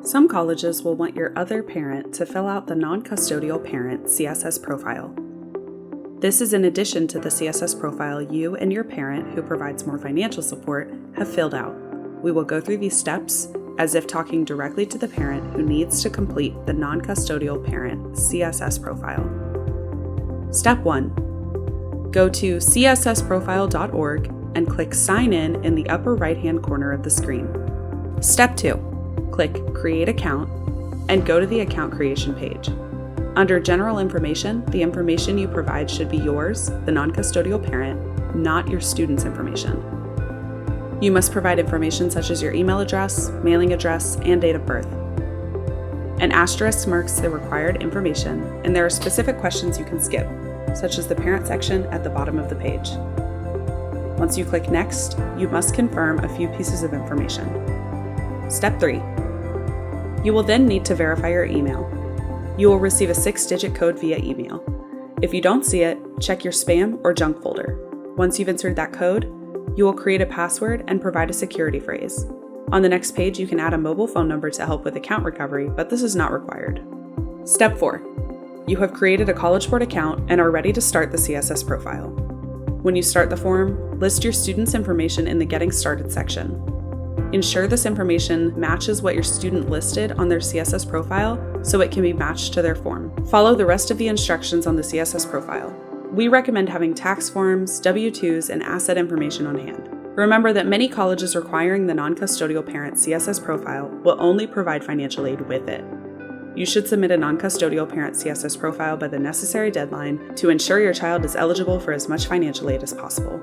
Some colleges will want your other parent to fill out the non-custodial parent CSS profile. This is in addition to the CSS profile you and your parent, who provides more financial support, have filled out. We will go through these steps as if talking directly to the parent who needs to complete the non-custodial parent CSS profile. Step 1. Go to csssprofile.org and click Sign in the upper right-hand corner of the screen. Step 2. Click Create Account and go to the account creation page. Under General Information, the information you provide should be yours, the non-custodial parent, not your student's information. You must provide information such as your email address, mailing address, and date of birth. An asterisk marks the required information, and there are specific questions you can skip, such as the parent section at the bottom of the page. Once you click Next, you must confirm a few pieces of information. Step 3. You will then need to verify your email. You will receive a 6-digit code via email. If you don't see it, check your spam or junk folder. Once you've entered that code, you will create a password and provide a security phrase. On the next page, you can add a mobile phone number to help with account recovery, but this is not required. Step 4. You have created a College Board account and are ready to start the CSS profile. When you start the form, list your student's information in the Getting Started section. Ensure this information matches what your student listed on their CSS profile so it can be matched to their form. Follow the rest of the instructions on the CSS profile. We recommend having tax forms, W-2s, and asset information on hand. Remember that many colleges requiring the non-custodial parent CSS profile will only provide financial aid with it. You should submit a non-custodial parent CSS profile by the necessary deadline to ensure your child is eligible for as much financial aid as possible.